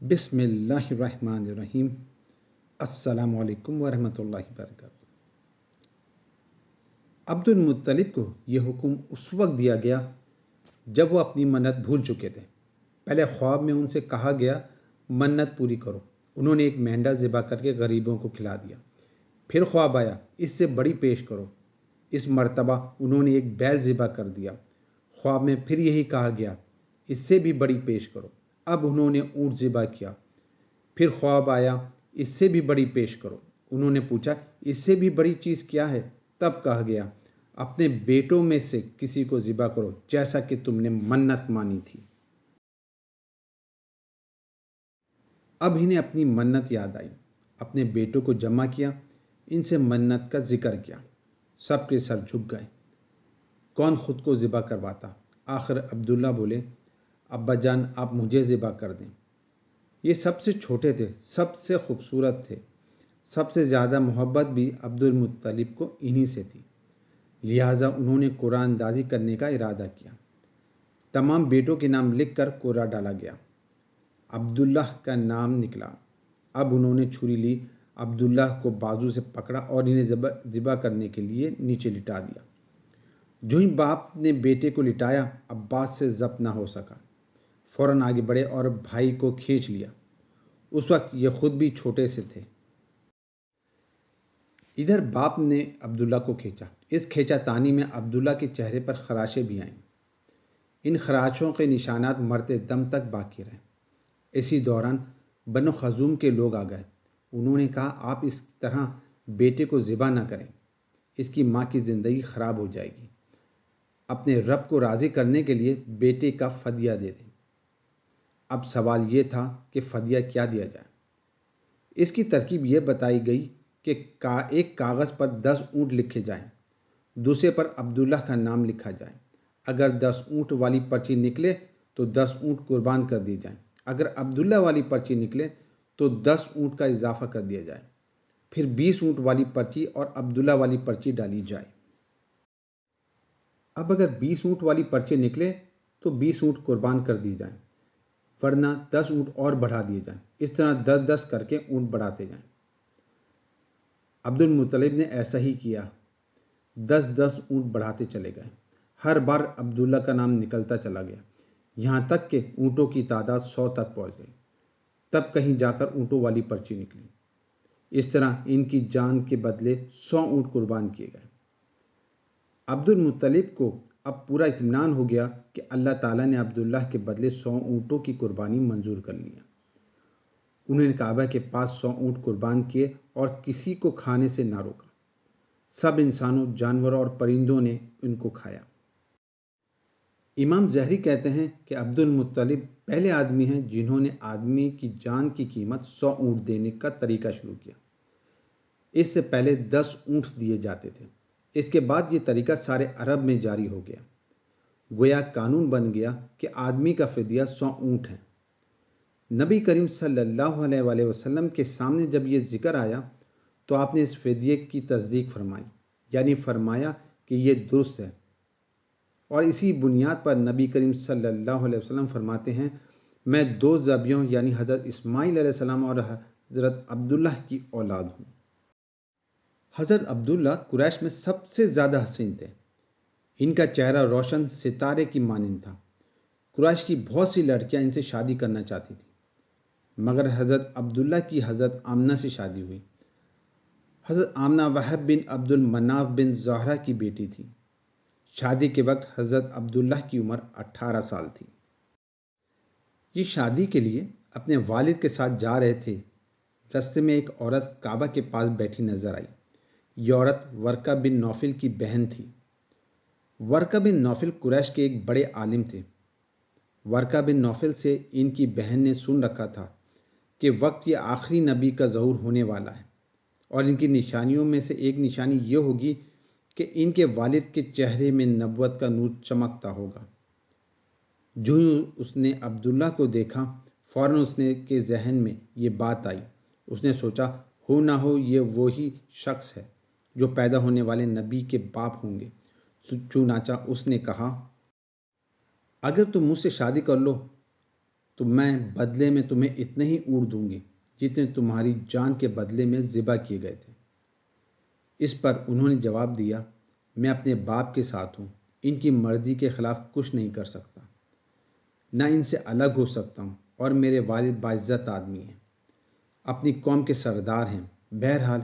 بسم اللہ الرحمن الرحیم۔ السلام علیکم ورحمۃ اللہ وبرکاتہ۔ عبد المطلب کو یہ حکم اس وقت دیا گیا جب وہ اپنی منت بھول چکے تھے۔ پہلے خواب میں ان سے کہا گیا منت پوری کرو۔ انہوں نے ایک مینڈا ذبح کر کے غریبوں کو کھلا دیا۔ پھر خواب آیا اس سے بڑی پیش کرو۔ اس مرتبہ انہوں نے ایک بیل ذبح کر دیا۔ خواب میں پھر یہی کہا گیا اس سے بھی بڑی پیش کرو۔ اب انہوں نے اونٹ ذبح کیا۔ پھر خواب آیا اس سے بھی بڑی پیش کرو۔ انہوں نے پوچھا اس سے بھی بڑی چیز کیا ہے؟ تب کہا گیا اپنے بیٹوں میں سے کسی کو ذبح کرو جیسا کہ تم نے منت مانی تھی۔ اب انہیں اپنی منت یاد آئی۔ اپنے بیٹوں کو جمع کیا، ان سے منت کا ذکر کیا۔ سب کے سر جھک گئے۔ کون خود کو ذبح کرواتا؟ آخر عبداللہ بولے ابا جان آپ مجھے ذبح کر دیں۔ یہ سب سے چھوٹے تھے، سب سے خوبصورت تھے، سب سے زیادہ محبت بھی عبد المطلب کو انہی سے تھی، لہٰذا انہوں نے قرآن اندازی کرنے کا ارادہ کیا۔ تمام بیٹوں کے نام لکھ کر قرہ ڈالا گیا۔ عبداللہ کا نام نکلا۔ اب انہوں نے چھری لی، عبداللہ کو بازو سے پکڑا اور انہیں ذبح کرنے کے لیے نیچے لٹا دیا۔ جو ہی باپ نے بیٹے کو لٹایا عباس سے ضبط نہ ہو سکا، فوراً آگے بڑھے اور بھائی کو کھینچ لیا۔ اس وقت یہ خود بھی چھوٹے سے تھے۔ ادھر باپ نے عبداللہ کو کھینچا۔ اس کھینچا تانی میں عبداللہ کے چہرے پر خراشیں بھی آئیں۔ ان خراشوں کے نشانات مرتے دم تک باقی رہے۔ اسی دوران بنو خزوم کے لوگ آ گئے۔ انہوں نے کہا آپ اس طرح بیٹے کو ذبح نہ کریں، اس کی ماں کی زندگی خراب ہو جائے گی۔ اپنے رب کو راضی کرنے کے لیے بیٹے کا فدیہ دے دیں۔ اب سوال یہ تھا کہ فدیہ کیا دیا جائے۔ اس کی ترکیب یہ بتائی گئی کہ ایک کاغذ پر 10 اونٹ لکھے جائیں، دوسرے پر عبداللہ کا نام لکھا جائے۔ اگر 10 اونٹ والی پرچی نکلے تو 10 اونٹ قربان کر دی جائیں۔ اگر عبداللہ والی پرچی نکلے تو 10 اونٹ کا اضافہ کر دیا جائے۔ پھر 20 اونٹ والی پرچی اور عبداللہ والی پرچی ڈالی جائے۔ اب اگر 20 اونٹ والی پرچی نکلے تو 20 اونٹ قربان کر دی جائیں، ورنہ 10 اونٹ اور بڑھا دیے جائیں۔ اس طرح 10 کر کے اونٹ بڑھاتے جائیں۔ عبد المطلب نے ایسا ہی کیا، 10 اونٹ بڑھاتے چلے گئے۔ ہر بار عبداللہ کا نام نکلتا چلا گیا، یہاں تک کہ اونٹوں کی تعداد 100 تک پہنچ گئی۔ تب کہیں جا کر اونٹوں والی پرچی نکلی۔ اس طرح ان کی جان کے بدلے 100 اونٹ قربان کیے گئے۔ عبد المطلب کو اب پورا اطمینان ہو گیا کہ اللہ تعالیٰ نے عبداللہ کے بدلے 100 اونٹوں کی قربانی منظور کر لیا۔ انہوں نے کعبہ کے پاس 100 اونٹ قربان کیے اور کسی کو کھانے سے نہ روکا۔ سب انسانوں، جانوروں اور پرندوں نے ان کو کھایا۔ امام زہری کہتے ہیں کہ عبد المطلب پہلے آدمی ہیں جنہوں نے آدمی کی جان کی قیمت 100 اونٹ دینے کا طریقہ شروع کیا۔ اس سے پہلے 10 اونٹ دیے جاتے تھے۔ اس کے بعد یہ طریقہ سارے عرب میں جاری ہو گیا۔ گویا قانون بن گیا کہ آدمی کا فدیہ 100 اونٹ ہے۔ نبی کریم صلی اللہ علیہ وآلہ وسلم کے سامنے جب یہ ذکر آیا تو آپ نے اس فدیے کی تصدیق فرمائی، یعنی فرمایا کہ یہ درست ہے۔ اور اسی بنیاد پر نبی کریم صلی اللہ علیہ وسلم فرماتے ہیں میں 2 ذبیحوں یعنی حضرت اسماعیل علیہ السلام اور حضرت عبداللہ کی اولاد ہوں۔ حضرت عبداللہ قریش میں سب سے زیادہ حسین تھے۔ ان کا چہرہ روشن ستارے کی مانند تھا۔ قریش کی بہت سی لڑکیاں ان سے شادی کرنا چاہتی تھیں، مگر حضرت عبداللہ کی حضرت آمنہ سے شادی ہوئی۔ حضرت آمنہ وہب بن عبد المناف بن زہرہ کی بیٹی تھی۔ شادی کے وقت حضرت عبداللہ کی عمر 18 سال تھی۔ یہ شادی کے لیے اپنے والد کے ساتھ جا رہے تھے۔ رستے میں ایک عورت کعبہ کے پاس بیٹھی نظر آئی۔ یہ عورت ورقہ بن نوفل کی بہن تھی۔ ورقہ بن نوفل قریش کے ایک بڑے عالم تھے۔ ورقہ بن نوفل سے ان کی بہن نے سن رکھا تھا کہ وقت یہ آخری نبی کا ظہور ہونے والا ہے، اور ان کی نشانیوں میں سے ایک نشانی یہ ہوگی کہ ان کے والد کے چہرے میں نبوت کا نور چمکتا ہوگا۔ جو ہی اس نے عبداللہ کو دیکھا فوراً اس نے کے ذہن میں یہ بات آئی۔ اس نے سوچا ہو نہ ہو یہ وہی شخص ہے جو پیدا ہونے والے نبی کے باپ ہوں گے۔ چنانچہ اس نے کہا اگر تم مجھ سے شادی کر لو تو میں بدلے میں تمہیں اتنے ہی اونٹ دوں گی جتنے تمہاری جان کے بدلے میں ذبح کیے گئے تھے۔ اس پر انہوں نے جواب دیا، میں اپنے باپ کے ساتھ ہوں، ان کی مرضی کے خلاف کچھ نہیں کر سکتا، نہ ان سے الگ ہو سکتا ہوں، اور میرے والد باعزت آدمی ہیں، اپنی قوم کے سردار ہیں۔ بہرحال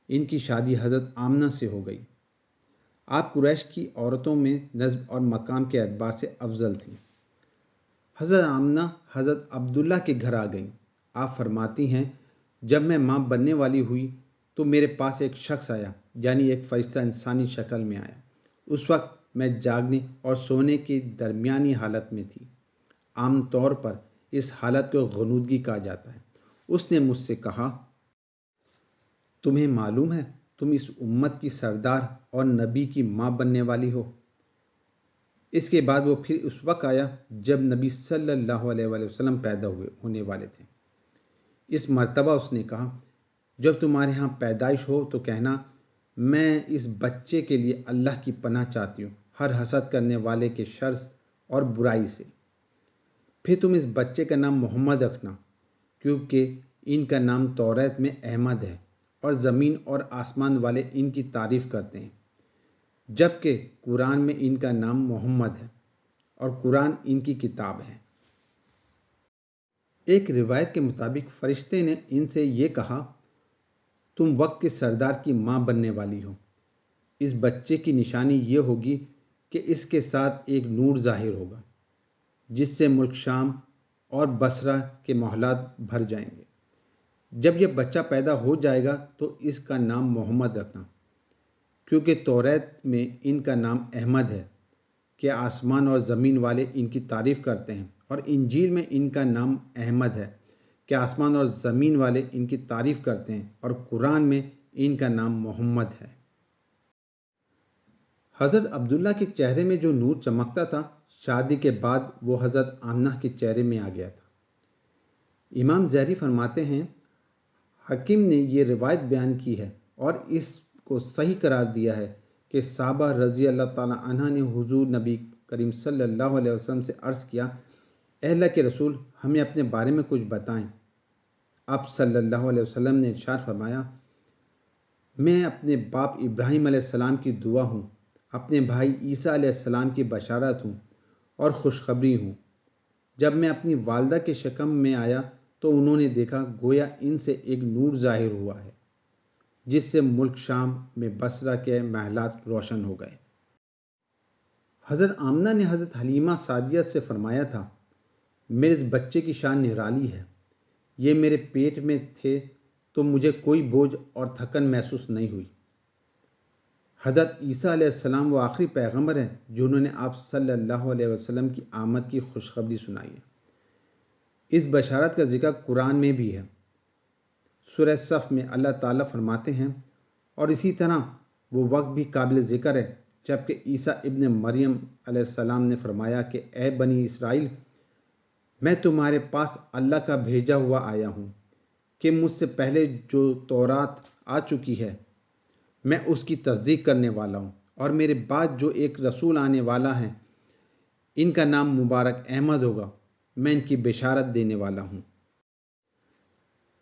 ان کی شادی حضرت آمنہ سے ہو گئی۔ آپ قریش کی عورتوں میں نسب اور مقام کے اعتبار سے افضل تھیں۔ حضرت آمنہ حضرت عبداللہ کے گھر آ گئیں۔ آپ فرماتی ہیں، جب میں ماں بننے والی ہوئی تو میرے پاس ایک شخص آیا، یعنی ایک فرشتہ انسانی شکل میں آیا۔ اس وقت میں جاگنے اور سونے کی درمیانی حالت میں تھی۔ عام طور پر اس حالت کو غنودگی کہا جاتا ہے۔ اس نے مجھ سے کہا، تمہیں معلوم ہے تم اس امت کی سردار اور نبی کی ماں بننے والی ہو؟ اس کے بعد وہ پھر اس وقت آیا جب نبی صلی اللہ علیہ وآلہ وسلم پیدا ہونے والے تھے۔ اس مرتبہ اس نے کہا، جب تمہارے ہاں پیدائش ہو تو کہنا، میں اس بچے کے لیے اللہ کی پناہ چاہتی ہوں ہر حسد کرنے والے کے شر اور برائی سے۔ پھر تم اس بچے کا نام محمد رکھنا، کیونکہ ان کا نام توریت میں احمد ہے، اور زمین اور آسمان والے ان کی تعریف کرتے ہیں، جبکہ قرآن میں ان کا نام محمد ہے، اور قرآن ان کی کتاب ہے۔ ایک روایت کے مطابق فرشتے نے ان سے یہ کہا، تم وقت کے سردار کی ماں بننے والی ہو۔ اس بچے کی نشانی یہ ہوگی کہ اس کے ساتھ ایک نور ظاہر ہوگا، جس سے ملک شام اور بصرہ کے محلات بھر جائیں گے۔ جب یہ بچہ پیدا ہو جائے گا تو اس کا نام محمد رکھنا، کیونکہ توریت میں ان کا نام احمد ہے کہ آسمان اور زمین والے ان کی تعریف کرتے ہیں، اور انجیل میں ان کا نام احمد ہے کہ آسمان اور زمین والے ان کی تعریف کرتے ہیں، اور قرآن میں ان کا نام محمد ہے۔ حضرت عبداللہ کے چہرے میں جو نور چمکتا تھا، شادی کے بعد وہ حضرت آمنہ کے چہرے میں آ گیا تھا۔ امام زہری فرماتے ہیں، حکیم نے یہ روایت بیان کی ہے اور اس کو صحیح قرار دیا ہے کہ صحابہ رضی اللہ تعالیٰ عنہ نے حضور نبی کریم صلی اللہ علیہ وسلم سے عرض کیا، اے اللہ کے رسول، ہمیں اپنے بارے میں کچھ بتائیں۔ آپ صلی اللہ علیہ وسلم نے ارشاد فرمایا، میں اپنے باپ ابراہیم علیہ السلام کی دعا ہوں، اپنے بھائی عیسیٰ علیہ السلام کی بشارت ہوں اور خوشخبری ہوں۔ جب میں اپنی والدہ کے شکم میں آیا تو انہوں نے دیکھا گویا ان سے ایک نور ظاہر ہوا ہے، جس سے ملک شام میں بصرہ کے محلات روشن ہو گئے۔ حضرت آمنہ نے حضرت حلیمہ سعدیہ سے فرمایا تھا، میرے اس بچے کی شان نرالی ہے، یہ میرے پیٹ میں تھے تو مجھے کوئی بوجھ اور تھکن محسوس نہیں ہوئی۔ حضرت عیسیٰ علیہ السلام وہ آخری پیغمبر ہیں جنہوں نے آپ صلی اللہ علیہ وسلم کی آمد کی خوشخبری سنائی ہے۔ اس بشارت کا ذکر قرآن میں بھی ہے۔ سورہ صف میں اللہ تعالیٰ فرماتے ہیں، اور اسی طرح وہ وقت بھی قابل ذکر ہے جبکہ عیسیٰ ابن مریم علیہ السلام نے فرمایا کہ اے بنی اسرائیل، میں تمہارے پاس اللہ کا بھیجا ہوا آیا ہوں کہ مجھ سے پہلے جو تورات آ چکی ہے میں اس کی تصدیق کرنے والا ہوں، اور میرے بعد جو ایک رسول آنے والا ہے ان کا نام مبارک احمد ہوگا، میں ان کی بشارت دینے والا ہوں۔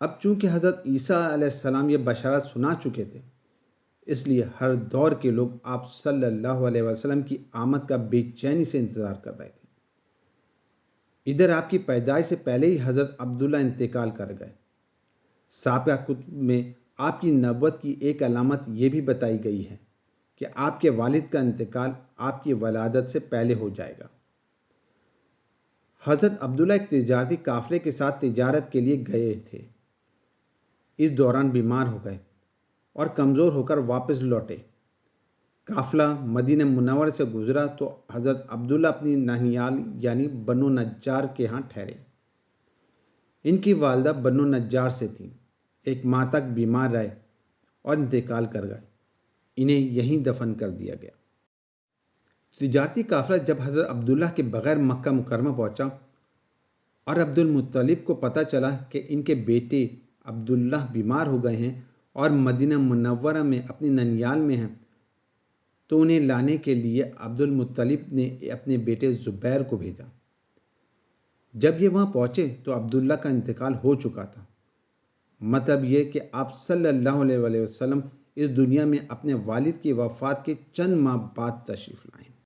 اب چونکہ حضرت عیسیٰ علیہ السلام یہ بشارت سنا چکے تھے، اس لیے ہر دور کے لوگ آپ صلی اللہ علیہ وسلم کی آمد کا بے چینی سے انتظار کر رہے تھے۔ ادھر آپ کی پیدائش سے پہلے ہی حضرت عبداللہ انتقال کر گئے۔ سابقہ کتب میں آپ کی نبوت کی ایک علامت یہ بھی بتائی گئی ہے کہ آپ کے والد کا انتقال آپ کی ولادت سے پہلے ہو جائے گا۔ حضرت عبداللہ ایک تجارتی قافلے کے ساتھ تجارت کے لیے گئے تھے۔ اس دوران بیمار ہو گئے اور کمزور ہو کر واپس لوٹے۔ قافلہ مدینہ منورہ سے گزرا تو حضرت عبداللہ اپنی نانیال یعنی بنو نجار کے ہاں ٹھہرے۔ ان کی والدہ بنو نجار سے تھیں، ایک ماہ تک بیمار رہے اور انتقال کر گئے۔ انہیں یہیں دفن کر دیا گیا۔ تجارتی قافلہ جب حضرت عبداللہ کے بغیر مکہ مکرمہ پہنچا اور عبد المطلب کو پتہ چلا کہ ان کے بیٹے عبداللہ بیمار ہو گئے ہیں اور مدینہ منورہ میں اپنی ننیال میں ہیں، تو انہیں لانے کے لیے عبد المطلب نے اپنے بیٹے زبیر کو بھیجا۔ جب یہ وہاں پہنچے تو عبداللہ کا انتقال ہو چکا تھا۔ مطلب یہ کہ آپ صلی اللہ علیہ وسلم اس دنیا میں اپنے والد کی وفات کے چند ماہ بعد تشریف لائے۔